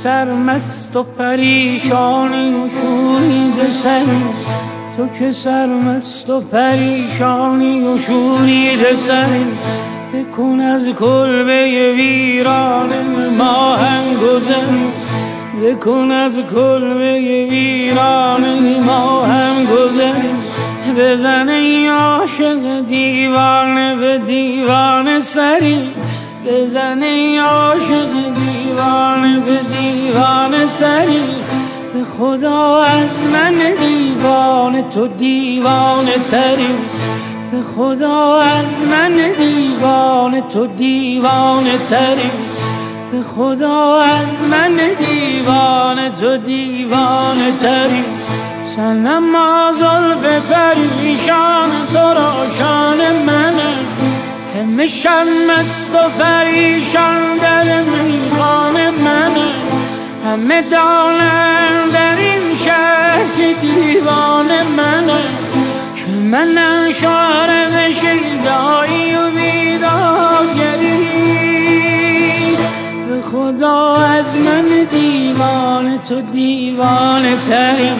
سرمست و پریشانی و شوریده سری، تو که سرمست و پریشانی و شوریده سری، بکن از کلبه ویران ما هم گذری، بکن از کلبه ویران ما هم گذری، بزن ای عاشق دیوانه به دیوانه سری، بزن ای عاشق دیوانه به دیوانه سری، به خدا از من دیوانه تو دیوانه تری، به خدا از من دیوانه تو دیوانه تری، به خدا از من دیوانه تو دیوانه تری. صنما زلف پریشان تو روشان منه، همه مست و پریشان در میخانه منه، همه دانم در این شهر که دیوانه منه، که منم شارع شیدایی و بیدادگری، به خدا از من دیوانه تو دیوانه تری،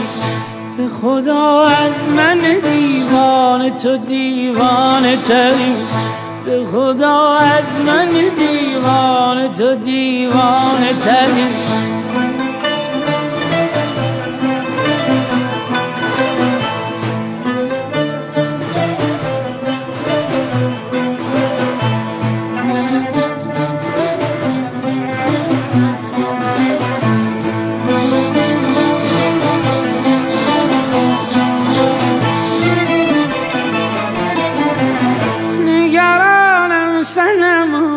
به خدا از من دیوانه تو دیوانه تری، به خدا از من دیوانه تو دیوانه تری. نگرانم صنما،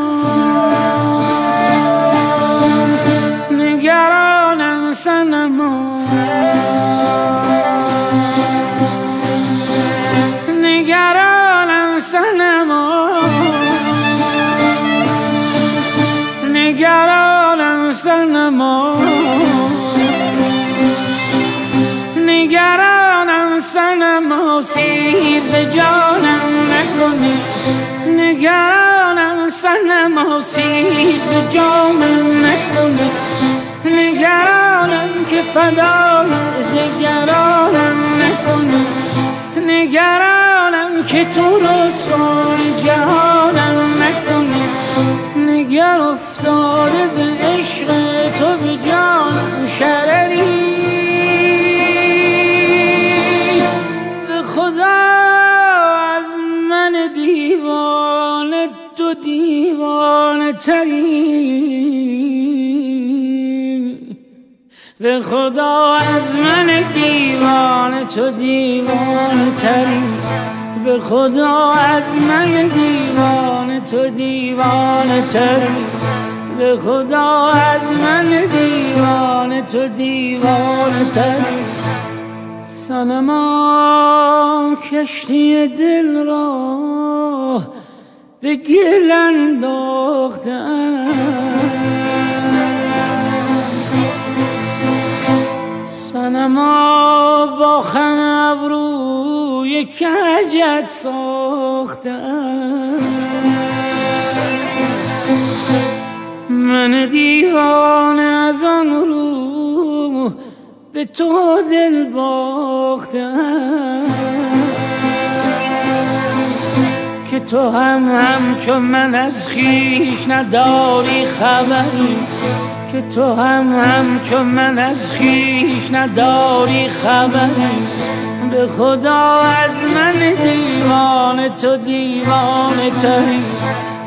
نگرانم صنما، نگرانم صنما، نگرانم صنما، سیر ز جانم نکنی، نگرانم صنما، سیر ز جانم نکنی، نگرانم که فدای دگرانم نکنی، نگرانم که تو رسوای جهانم نکنی، نگر افتاده ز عشق تو به جانم شرری، به خدا از من دیوانه تو دیوانه تری، به خدا از من دیوانه تو دیوانه تری، به خدا از من دیوانه تو دیوانه تری، به خدا از من دیوانه تو دیوانه تری. صنما کشتی دل را به گل انداخته‌ام، صنما با خم ابروی کجت ساخته‌ام، من دیوانه از آن رو به تو دل باخته‌ام، که تو همچون من از خویش نداری خبری، که تو همچون من از خویش نداری خبری، به خدا از من دیوانه تو دیوانه تری،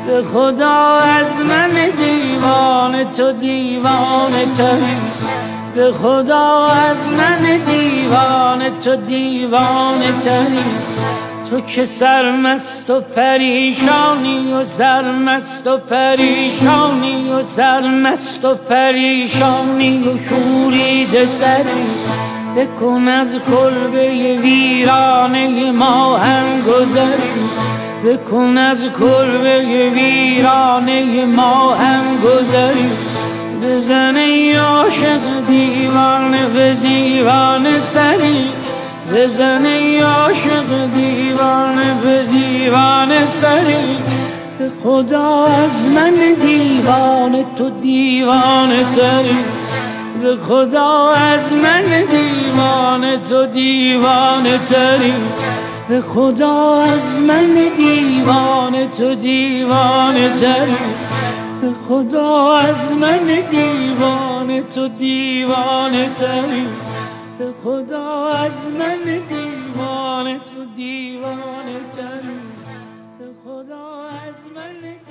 به خدا از من دیوانه تو دیوانه تری، به خدا از من دیوانه تو دیوانه تری، تو که سرمست و پریشانی و سرمست و پریشانی و سرمست و پریشانی و شوریده سری، بکن از کلبه ویرانه ما هم گذری، بکن از کلبه ویرانه ما هم گذری، بزن ای عاشق دیوانه به دیوانه سری، بزن ای عاشق دیوانه به دیوانه سری، به خدا از من دیوانه تو دیوانه تری، به خدا از من دیوانه تو دیوانه تری، به خدا از من دیوانه تو دیوانه تری، به خدا از من دیوانه تو دیوانه تری، به خدا از من دیوانه تو دیوانه تری، به خدا از من